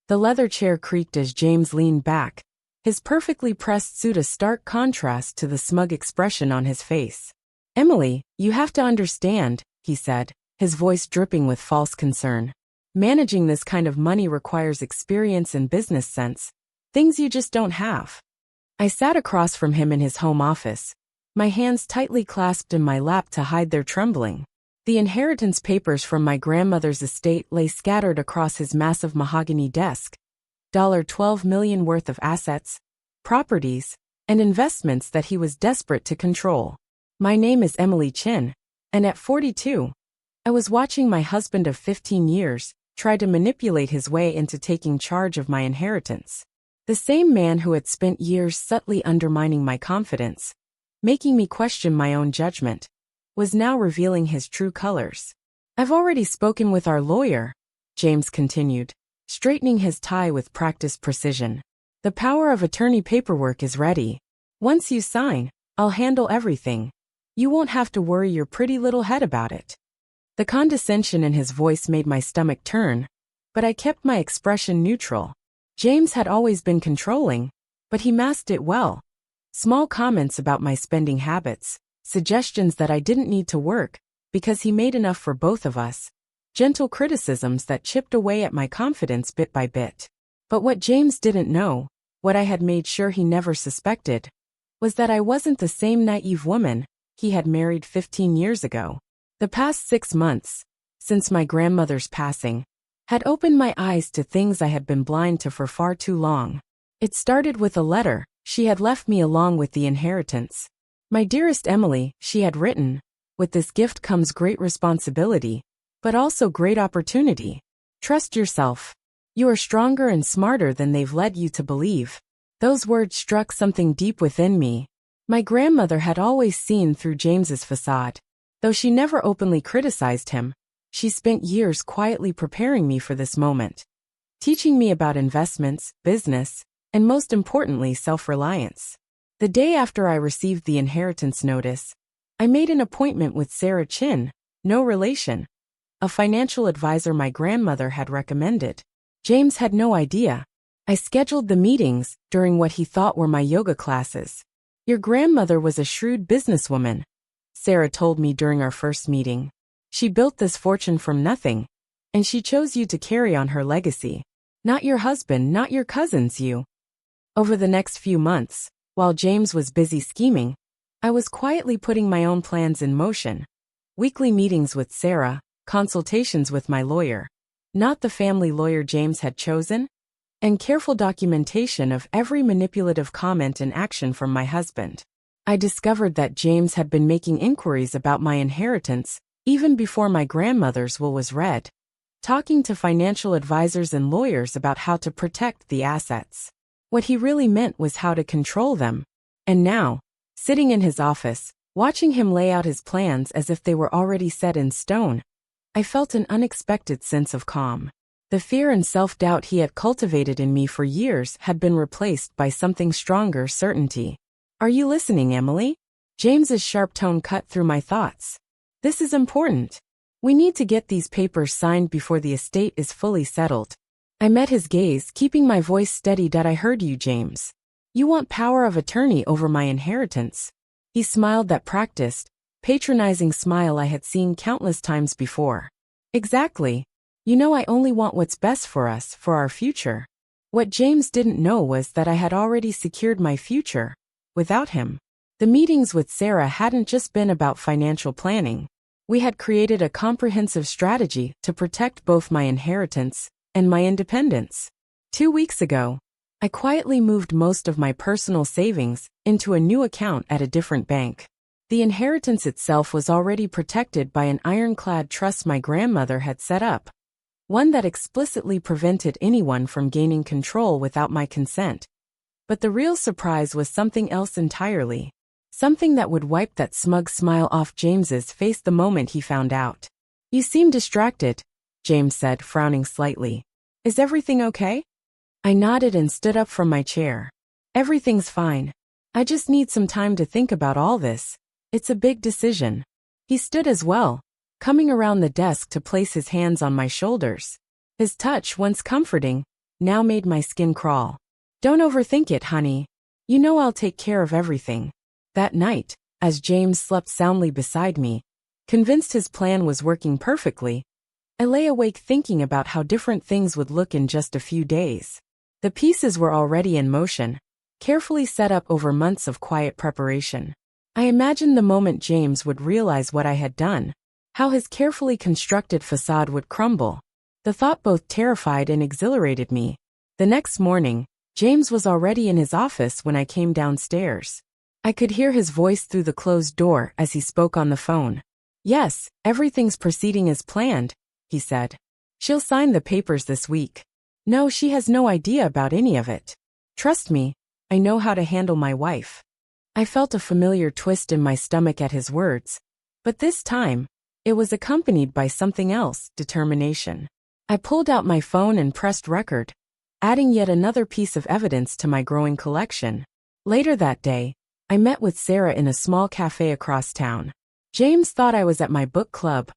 The leather chair creaked as James leaned back, his perfectly pressed suit a stark contrast to the smug expression on his face. "Emily, you have to understand," he said, his voice dripping with false concern. "Managing this kind of money requires experience and business sense, things you just don't have." I sat across from him in his home office, my hands tightly clasped in my lap to hide their trembling. The inheritance papers from my grandmother's estate lay scattered across his massive mahogany desk. $12 million worth of assets, properties, and investments that he was desperate to control. My name is Emily Chin, and at 42, I was watching my husband of 15 years try to manipulate his way into taking charge of my inheritance. The same man who had spent years subtly undermining my confidence, making me question my own judgment, was now revealing his true colors. "I've already spoken with our lawyer," James continued, straightening his tie with practiced precision. "The power of attorney paperwork is ready. Once you sign, I'll handle everything. You won't have to worry your pretty little head about it." The condescension in his voice made my stomach turn, but I kept my expression neutral. James had always been controlling, but he masked it well. Small comments about my spending habits, suggestions that I didn't need to work because he made enough for both of us, gentle criticisms that chipped away at my confidence bit by bit. But what James didn't know, what I had made sure he never suspected, was that I wasn't the same naive woman he had married 15 years ago. The past 6 months, since my grandmother's passing, had opened my eyes to things I had been blind to for far too long. It started with a letter she had left me along with the inheritance. "My dearest Emily," she had written, "with this gift comes great responsibility, but also great opportunity. Trust yourself. You are stronger and smarter than they've led you to believe." Those words struck something deep within me. My grandmother had always seen through James's facade. Though she never openly criticized him, she spent years quietly preparing me for this moment, teaching me about investments, business, and most importantly, self-reliance. The day after I received the inheritance notice, I made an appointment with Sarah Chin, no relation, a financial advisor my grandmother had recommended. James had no idea. I scheduled the meetings during what he thought were my yoga classes. "Your grandmother was a shrewd businesswoman," Sarah told me during our first meeting. "She built this fortune from nothing, and she chose you to carry on her legacy. Not your husband, not your cousins, you." Over the next few months, while James was busy scheming, I was quietly putting my own plans in motion. Weekly meetings with Sarah, consultations with my lawyer, not the family lawyer James had chosen, and careful documentation of every manipulative comment and action from my husband. I discovered that James had been making inquiries about my inheritance even before my grandmother's will was read, talking to financial advisors and lawyers about how to protect the assets. What he really meant was how to control them. And now, sitting in his office, watching him lay out his plans as if they were already set in stone, I felt an unexpected sense of calm. The fear and self-doubt he had cultivated in me for years had been replaced by something stronger: certainty. "Are you listening, Emily?" James's sharp tone cut through my thoughts. "This is important. We need to get these papers signed before the estate is fully settled." I met his gaze, keeping my voice steady. "I heard you, James. You want power of attorney over my inheritance." He smiled, that practiced, patronizing smile I had seen countless times before. "Exactly. You know I only want what's best for us, for our future." What James didn't know was that I had already secured my future, without him. The meetings with Sarah hadn't just been about financial planning. We had created a comprehensive strategy to protect both my inheritance and my independence. 2 weeks ago, I quietly moved most of my personal savings into a new account at a different bank. The inheritance itself was already protected by an ironclad trust my grandmother had set up, one that explicitly prevented anyone from gaining control without my consent. But the real surprise was something else entirely. Something that would wipe that smug smile off James's face the moment he found out. "You seem distracted," James said, frowning slightly. "Is everything okay?" I nodded and stood up from my chair. "Everything's fine. I just need some time to think about all this. It's a big decision." He stood as well, coming around the desk to place his hands on my shoulders. His touch, once comforting, now made my skin crawl. Don't overthink it, honey. You know I'll take care of everything. That night, as James slept soundly beside me, convinced his plan was working perfectly, I lay awake thinking about how different things would look in just a few days. The pieces were already in motion, carefully set up over months of quiet preparation. I imagined the moment James would realize what I had done, how his carefully constructed facade would crumble. The thought both terrified and exhilarated me. The next morning, James was already in his office when I came downstairs. I could hear his voice through the closed door as he spoke on the phone. Yes, everything's proceeding as planned, he said. She'll sign the papers this week. No, she has no idea about any of it. Trust me, I know how to handle my wife. I felt a familiar twist in my stomach at his words, but this time, it was accompanied by something else, determination. I pulled out my phone and pressed record, adding yet another piece of evidence to my growing collection. Later that day, I met with Sarah in a small cafe across town. James thought I was at my book club,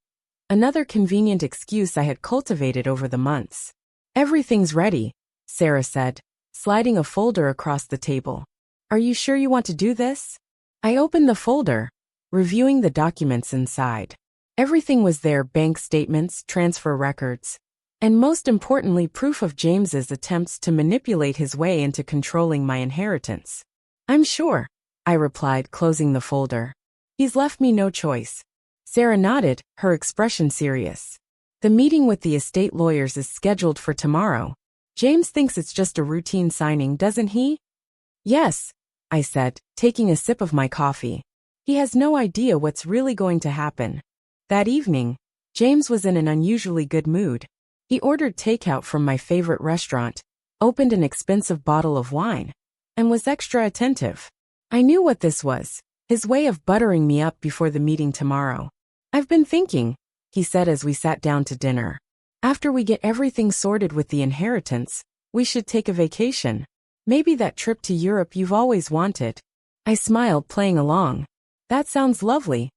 another convenient excuse I had cultivated over the months. Everything's ready, Sarah said, sliding a folder across the table. Are you sure you want to do this? I opened the folder, reviewing the documents inside. Everything was there: bank statements, transfer records, and most importantly, proof of James's attempts to manipulate his way into controlling my inheritance. I'm sure, I replied, closing the folder. He's left me no choice. Sarah nodded, her expression serious. The meeting with the estate lawyers is scheduled for tomorrow. James thinks it's just a routine signing, doesn't he? Yes, I said, taking a sip of my coffee. He has no idea what's really going to happen. That evening, James was in an unusually good mood. He ordered takeout from my favorite restaurant, opened an expensive bottle of wine, and was extra attentive. I knew what this was, his way of buttering me up before the meeting tomorrow. I've been thinking, he said as we sat down to dinner. After we get everything sorted with the inheritance, we should take a vacation. Maybe that trip to Europe you've always wanted. I smiled, playing along. That sounds lovely.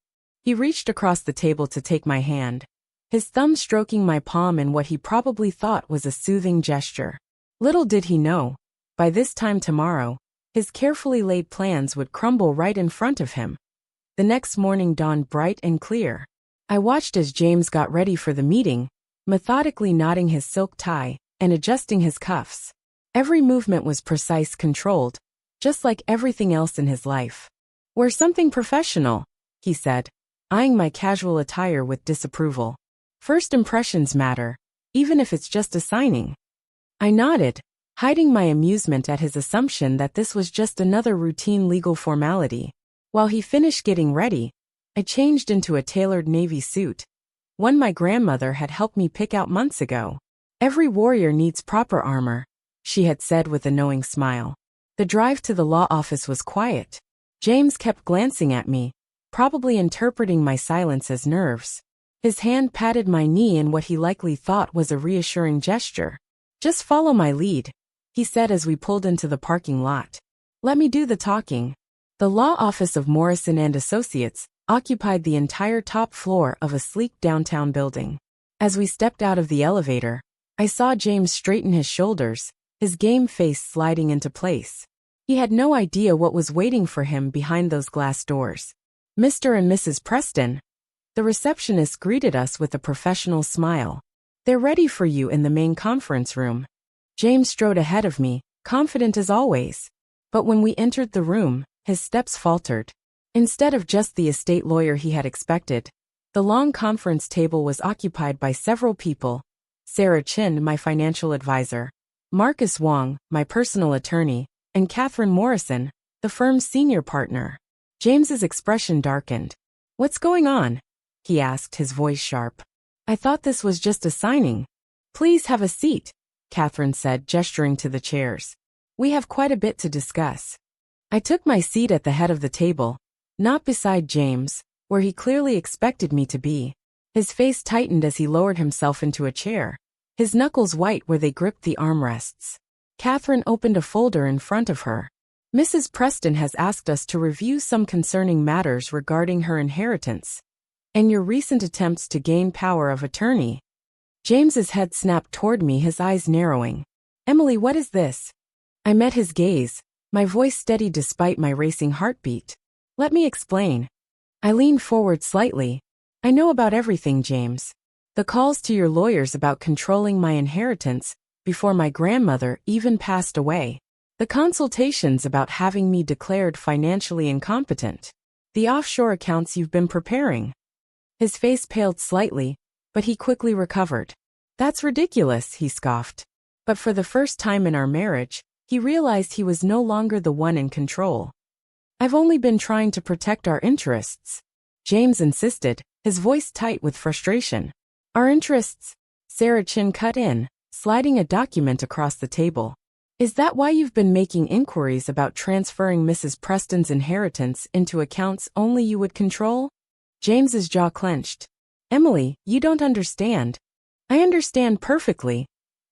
He reached across the table to take my hand, his thumb stroking my palm in what he probably thought was a soothing gesture. Little did he know, by this time tomorrow, his carefully laid plans would crumble right in front of him. The next morning dawned bright and clear. I watched as James got ready for the meeting, methodically knotting his silk tie and adjusting his cuffs. Every movement was precise, controlled, just like everything else in his life. Wear something professional, he said, eyeing my casual attire with disapproval. First impressions matter, even if it's just a signing. I nodded, hiding my amusement at his assumption that this was just another routine legal formality. While he finished getting ready, I changed into a tailored navy suit, one my grandmother had helped me pick out months ago. Every warrior needs proper armor, she had said with a knowing smile. The drive to the law office was quiet. James kept glancing at me, probably interpreting my silence as nerves. His hand patted my knee in what he likely thought was a reassuring gesture. Just follow my lead, he said as we pulled into the parking lot. Let me do the talking. The law office of Morrison & Associates occupied the entire top floor of a sleek downtown building. As we stepped out of the elevator, I saw James straighten his shoulders, his game face sliding into place. He had no idea what was waiting for him behind those glass doors. Mr. and Mrs. Preston. The receptionist greeted us with a professional smile. They're ready for you in the main conference room. James strode ahead of me, confident as always. But when we entered the room, his steps faltered. Instead of just the estate lawyer he had expected, the long conference table was occupied by several people. Sarah Chin, my financial advisor, Marcus Wong, my personal attorney, and Catherine Morrison, the firm's senior partner. James's expression darkened. What's going on? He asked, his voice sharp. I thought this was just a signing. Please have a seat, Catherine said, gesturing to the chairs. We have quite a bit to discuss. I took my seat at the head of the table, not beside James, where he clearly expected me to be. His face tightened as he lowered himself into a chair, his knuckles white where they gripped the armrests. Catherine opened a folder in front of her. Mrs. Preston has asked us to review some concerning matters regarding her inheritance and your recent attempts to gain power of attorney. James's head snapped toward me, his eyes narrowing. Emily, what is this? I met his gaze, my voice steady despite my racing heartbeat. Let me explain. I leaned forward slightly. I know about everything, James. The calls to your lawyers about controlling my inheritance before my grandmother even passed away. The consultations about having me declared financially incompetent. The offshore accounts you've been preparing. His face paled slightly, but he quickly recovered. That's ridiculous, he scoffed. But for the first time in our marriage, he realized he was no longer the one in control. I've only been trying to protect our interests, James insisted, his voice tight with frustration. Our interests? Sarah Chin cut in, sliding a document across the table. Is that why you've been making inquiries about transferring Mrs. Preston's inheritance into accounts only you would control? James's jaw clenched. Emily, you don't understand. I understand perfectly,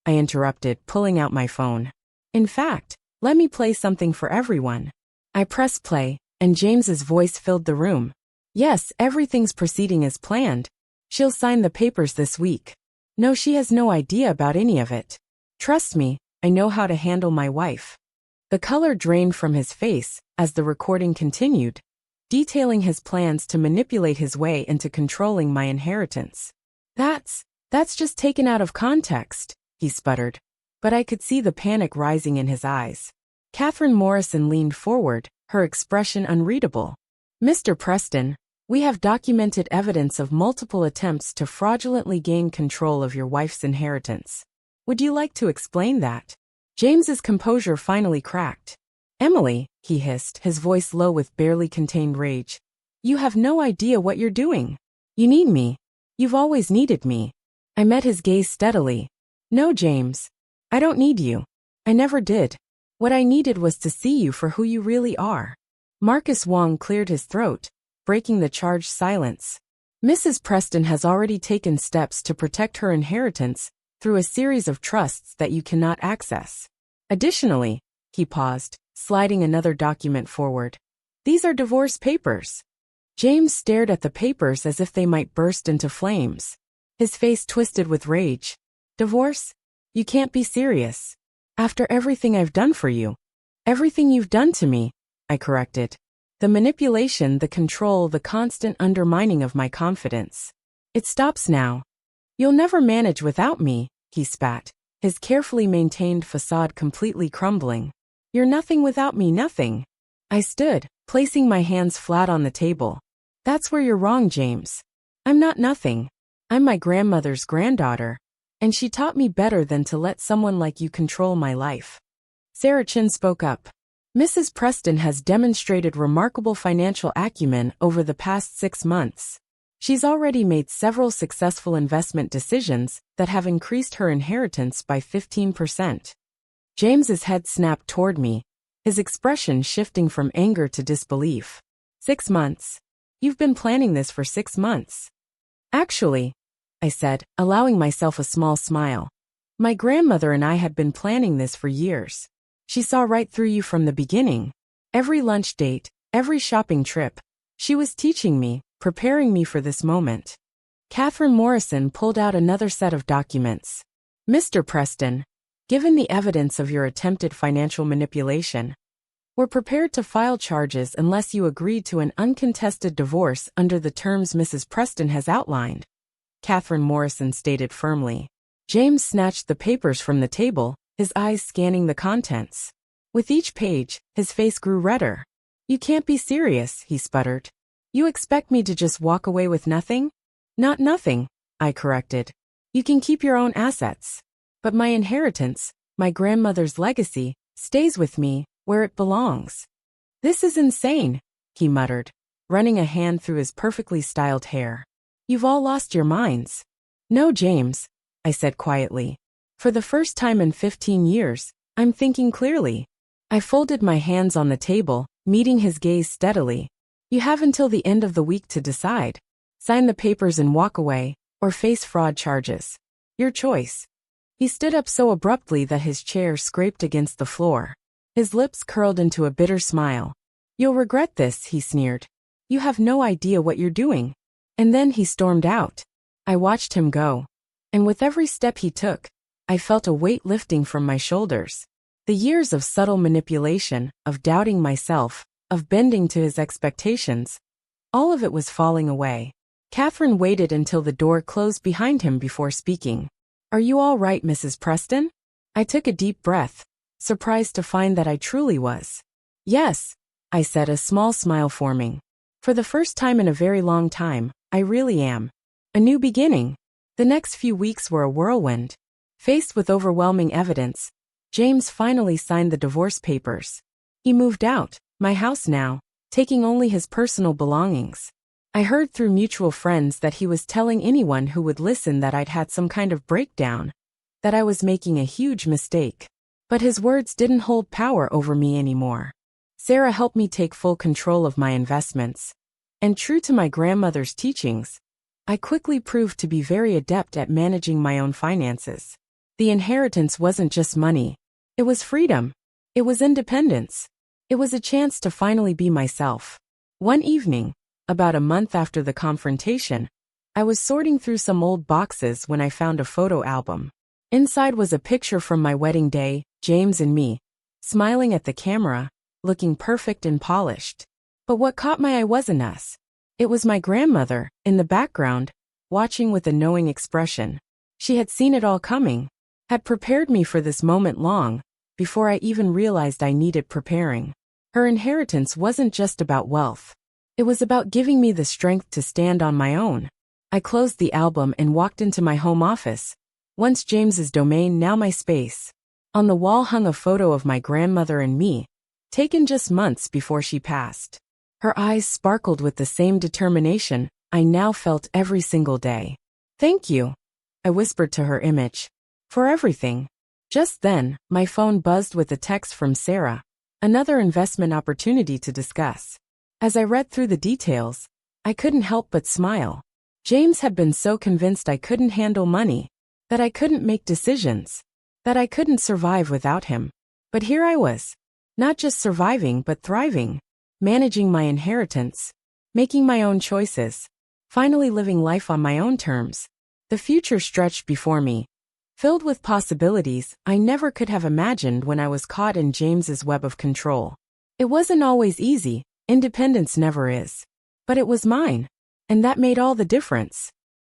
I interrupted, pulling out my phone. In fact, let me play something for everyone. I pressed play, and James's voice filled the room. Yes, everything's proceeding as planned. She'll sign the papers this week. No, she has no idea about any of it. Trust me, I know how to handle my wife. The color drained from his face as the recording continued, detailing his plans to manipulate his way into controlling my inheritance. That's just taken out of context, he sputtered. But I could see the panic rising in his eyes. Catherine Morrison leaned forward, her expression unreadable. Mr. Preston, we have documented evidence of multiple attempts to fraudulently gain control of your wife's inheritance. Would you like to explain that? James's composure finally cracked. Emily, he hissed, his voice low with barely contained rage. You have no idea what you're doing. You need me. You've always needed me. I met his gaze steadily. No, James. I don't need you. I never did. What I needed was to see you for who you really are. Marcus Wong cleared his throat, breaking the charged silence. Mrs. Preston has already taken steps to protect her inheritance through a series of trusts that you cannot access. Additionally, he paused, sliding another document forward. These are divorce papers. James stared at the papers as if they might burst into flames. His face twisted with rage. Divorce? You can't be serious. After everything I've done for you. Everything you've done to me, I corrected. The manipulation, the control, the constant undermining of my confidence. It stops now. You'll never manage without me, he spat, his carefully maintained facade completely crumbling. You're nothing without me, nothing. I stood, placing my hands flat on the table. That's where you're wrong, James. I'm not nothing. I'm my grandmother's granddaughter, and she taught me better than to let someone like you control my life. Sarah Chin spoke up. Mrs. Preston has demonstrated remarkable financial acumen over the past 6 months. She's already made several successful investment decisions that have increased her inheritance by 15%. James's head snapped toward me, his expression shifting from anger to disbelief. 6 months. You've been planning this for 6 months. Actually, I said, allowing myself a small smile. My grandmother and I had been planning this for years. She saw right through you from the beginning. Every lunch date, every shopping trip. She was teaching me, preparing me for this moment. Catherine Morrison pulled out another set of documents. Mr. Preston, given the evidence of your attempted financial manipulation, we're prepared to file charges unless you agree to an uncontested divorce under the terms Mrs. Preston has outlined, Catherine Morrison stated firmly. James snatched the papers from the table, his eyes scanning the contents. With each page, his face grew redder. You can't be serious, he sputtered. You expect me to just walk away with nothing? Not nothing, I corrected. You can keep your own assets. But my inheritance, my grandmother's legacy, stays with me, where it belongs. This is insane, he muttered, running a hand through his perfectly styled hair. You've all lost your minds. No, James, I said quietly. For the first time in 15 years, I'm thinking clearly. I folded my hands on the table, meeting his gaze steadily. You have until the end of the week to decide. Sign the papers and walk away, or face fraud charges. Your choice. He stood up so abruptly that his chair scraped against the floor. His lips curled into a bitter smile. You'll regret this, he sneered. You have no idea what you're doing. And then he stormed out. I watched him go. And with every step he took, I felt a weight lifting from my shoulders. The years of subtle manipulation, of doubting myself, of bending to his expectations, all of it was falling away. Catherine waited until the door closed behind him before speaking. "Are you all right, Mrs. Preston?" I took a deep breath, surprised to find that I truly was. "Yes," I said, a small smile forming. "For the first time in a very long time, I really am. A new beginning." The next few weeks were a whirlwind. Faced with overwhelming evidence, James finally signed the divorce papers. He moved out, my house now, taking only his personal belongings. I heard through mutual friends that he was telling anyone who would listen that I'd had some kind of breakdown, that I was making a huge mistake. But his words didn't hold power over me anymore. Sarah helped me take full control of my investments. And true to my grandmother's teachings, I quickly proved to be very adept at managing my own finances. The inheritance wasn't just money. It was freedom. It was independence. It was a chance to finally be myself. One evening, about a month after the confrontation, I was sorting through some old boxes when I found a photo album. Inside was a picture from my wedding day, James and me, smiling at the camera, looking perfect and polished. But what caught my eye wasn't us. It was my grandmother, in the background, watching with a knowing expression. She had seen it all coming, had prepared me for this moment long, before I even realized I needed preparing. Her inheritance wasn't just about wealth. It was about giving me the strength to stand on my own. I closed the album and walked into my home office, once James's domain, now my space. On the wall hung a photo of my grandmother and me, taken just months before she passed. Her eyes sparkled with the same determination I now felt every single day. "Thank you," I whispered to her image, "for everything." Just then, my phone buzzed with a text from Sarah, another investment opportunity to discuss. As I read through the details, I couldn't help but smile. James had been so convinced I couldn't handle money, that I couldn't make decisions, that I couldn't survive without him. But here I was, not just surviving but thriving, managing my inheritance, making my own choices, finally living life on my own terms. The future stretched before me, filled with possibilities I never could have imagined when I was caught in James's web of control. It wasn't always easy, independence never is. But it was mine, and that made all the difference.